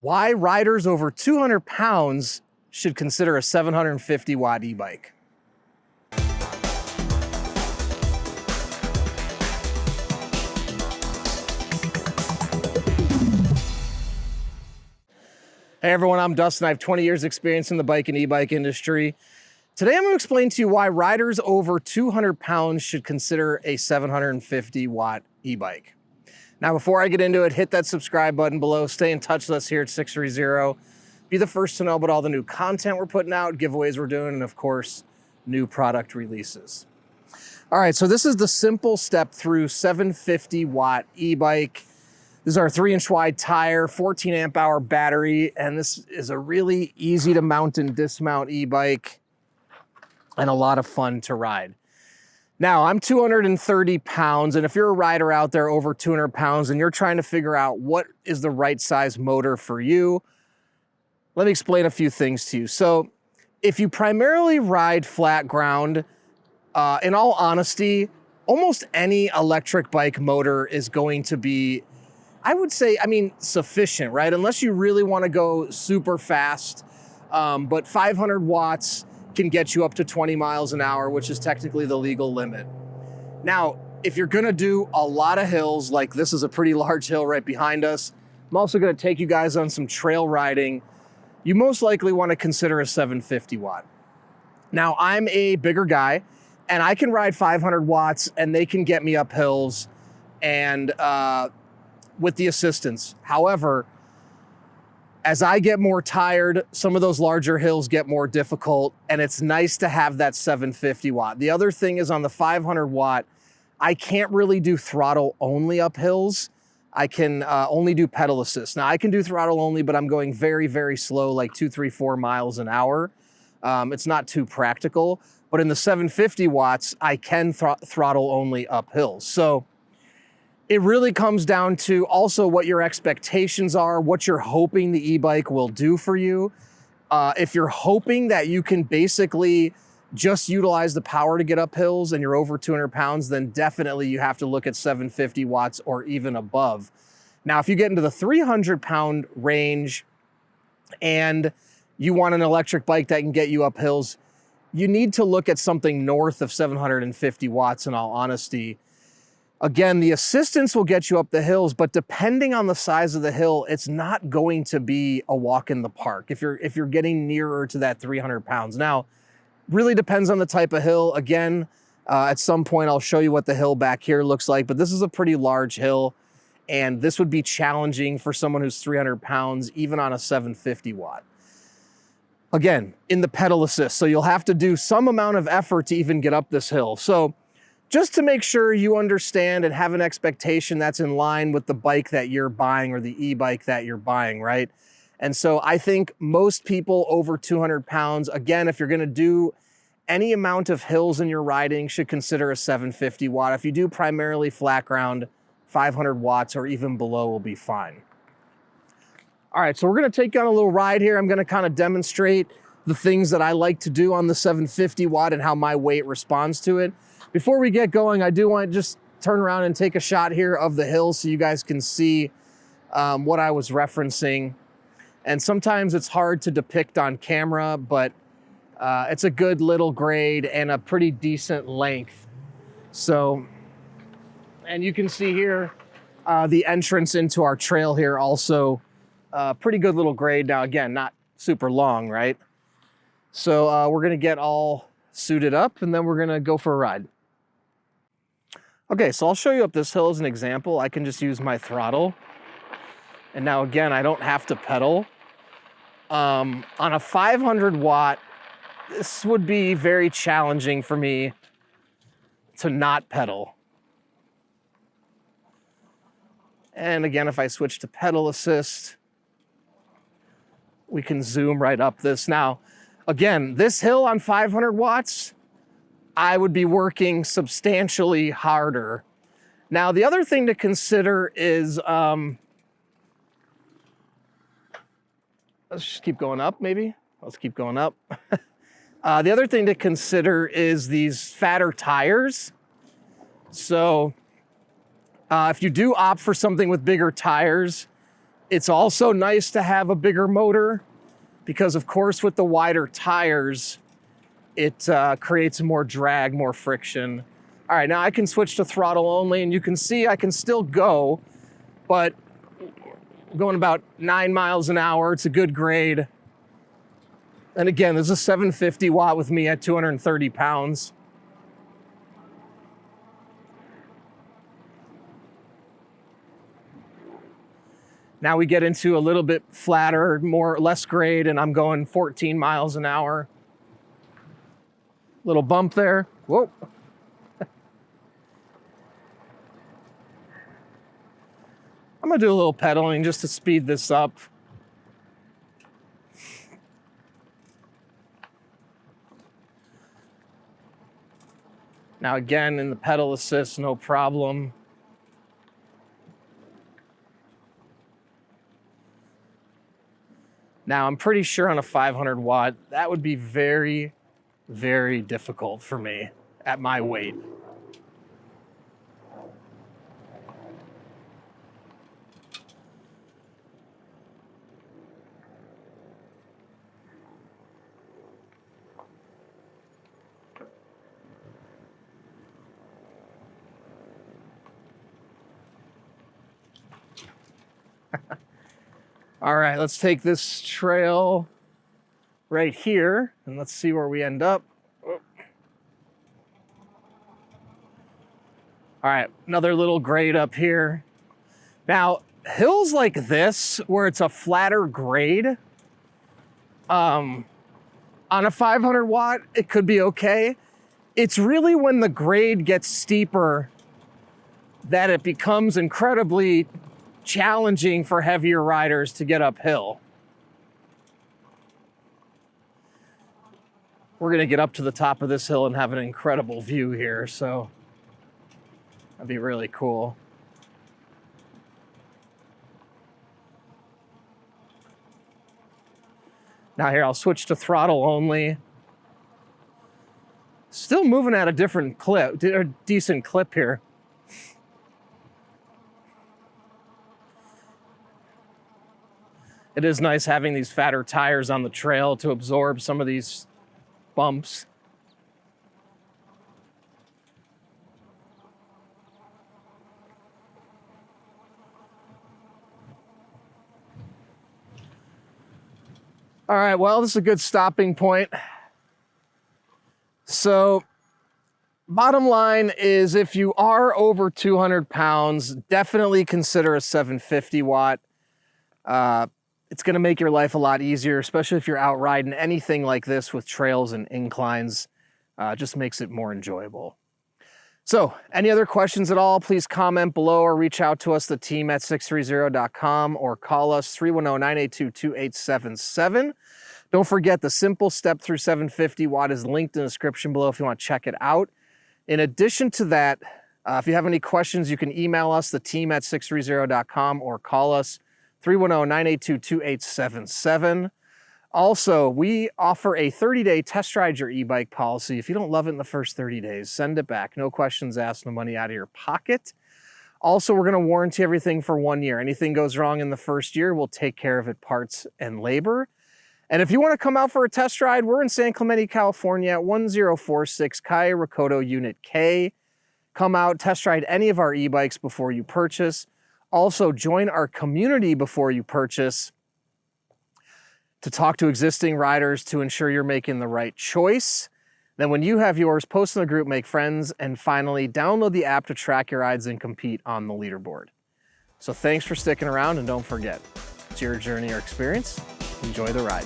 Why riders over 200 pounds should consider a 750 watt e-bike. Hey everyone, I'm Dustin. I have 20 years experience in the bike and e-bike industry. Today I'm going to explain to you why riders over 200 pounds should consider a 750 watt e-bike. Now, before I get into it, hit that subscribe button below. Stay in touch with us here at Sixthreezero. Be the first to know about all the new content we're putting out, giveaways we're doing, and of course, new product releases. All right, so this is the simple Step-Thru 750 watt e-bike. This is our 3-inch wide tire, 14 amp hour battery, and this is a really easy to mount and dismount e-bike and a lot of fun to ride. Now, I'm 230 pounds, and if you're a rider out there over 200 pounds and you're trying to figure out what is the right size motor for you, let me explain a few things to you. So if you primarily ride flat ground, in all honesty, almost any electric bike motor is going to be, I would say, sufficient, right? Unless you really want to go super fast, but 500 watts can get you up to 20 miles an hour, which is technically the legal limit. Now, if you're gonna do a lot of hills, like this is a pretty large hill right behind us, I'm also gonna take you guys on some trail riding, you most likely wanna consider a 750 watt. Now, I'm a bigger guy, and I can ride 500 watts, and they can get me up hills and with the assistance. However, as I get more tired, some of those larger hills get more difficult, and it's nice to have that 750 watt. The other thing is on the 500 watt, I can't really do throttle only up hills. I can only do pedal assist. Now I can do throttle only, but I'm going very, very slow, like 2, 3, 4 miles an hour. It's not too practical, but in the 750 watts, I can throttle only up hills. So it really comes down to also what your expectations are, what you're hoping the e-bike will do for you. If you're hoping that you can basically just utilize the power to get up hills and you're over 200 pounds, then definitely you have to look at 750 watts or even above. Now, if you get into the 300 pound range and you want an electric bike that can get you up hills, you need to look at something north of 750 watts in all honesty. Again, the assistance will get you up the hills, but depending on the size of the hill, it's not going to be a walk in the park if you're getting nearer to that 300 pounds. Now, really depends on the type of hill. Again, at some point, I'll show you what the hill back here looks like, but this is a pretty large hill, and this would be challenging for someone who's 300 pounds, even on a 750 watt. Again, in the pedal assist, so you'll have to do some amount of effort to even get up this hill. So just to make sure you understand and have an expectation that's in line with the bike that you're buying or the e-bike that you're buying, right? And so I think most people over 200 pounds, again, if you're gonna do any amount of hills in your riding, should consider a 750 watt. If you do primarily flat ground, 500 watts or even below will be fine. All right, so we're gonna take you on a little ride here. I'm gonna kind of demonstrate the things that I like to do on the 750 watt and how my weight responds to it. Before we get going, I do want to just turn around and take a shot here of the hill so you guys can see what I was referencing. And sometimes it's hard to depict on camera, but it's a good little grade and a pretty decent length. So, and you can see here the entrance into our trail here also pretty good little grade. Now, again, not super long, right? So we're gonna get all suited up and then we're gonna go for a ride. Okay, so I'll show you up this hill as an example. I can just use my throttle. And now again, I don't have to pedal. On a 500 watt, this would be very challenging for me to not pedal. And again, if I switch to pedal assist, we can zoom right up this. Now, again, this hill on 500 watts, I would be working substantially harder. Now, the other thing to consider is, let's just keep going up, maybe. Let's keep going up. The other thing to consider is these fatter tires. So if you do opt for something with bigger tires, It's also nice to have a bigger motor because, of course, with the wider tires, it creates more drag, more friction. All right, now I can switch to throttle only, and you can see I can still go, but I'm going about 9 miles an hour. It's a good grade. And again, there's a 750 watt with me at 230 pounds. Now we get into a little bit flatter, less grade, and I'm going 14 miles an hour. Little bump there. Whoa. I'm gonna do a little pedaling just to speed this up. Now again, in the pedal assist, no problem. Now I'm pretty sure on a 500 watt, that would be very, very difficult for me at my weight. All right, let's take this trail right here and let's see where we end up. All right, another little grade up here. Now, hills like this, where it's a flatter grade, on a 500 watt, it could be okay. It's really when the grade gets steeper that it becomes incredibly challenging for heavier riders to get uphill. We're gonna get up to the top of this hill and have an incredible view here, so that'd be really cool. Now here, I'll switch to throttle only. Still moving at a different clip, a decent clip here. It is nice having these fatter tires on the trail to absorb some of these bumps. All right, well, this is a good stopping point. So, bottom line is if you are over 200 pounds, definitely consider a 750 watt. It's gonna make your life a lot easier, especially if you're out riding anything like this with trails and inclines. Just makes it more enjoyable. So, any other questions at all, please comment below or reach out to us, the team at sixthreezero.com, or call us 310-982-2877. Don't forget the simple Step-Thru 750 watt is linked in the description below if you want to check it out. In addition to that, if you have any questions, you can email us, the team at sixthreezero.com, or call us 310-982-2877. Also, we offer a 30-day test ride your e-bike policy. If you don't love it in the first 30 days, send it back. No questions asked, no money out of your pocket. Also, we're gonna warranty everything for 1 year. Anything goes wrong in the first year, we'll take care of it, parts and labor. And if you wanna come out for a test ride, we're in San Clemente, California at 1046 Calle Recodo Unit K. Come out, test ride any of our e-bikes before you purchase. Also, join our community before you purchase to talk to existing riders to ensure you're making the right choice. Then when you have yours, post in the group, make friends, and finally, download the app to track your rides and compete on the leaderboard. So thanks for sticking around, and don't forget, it's your journey or experience. Enjoy the ride.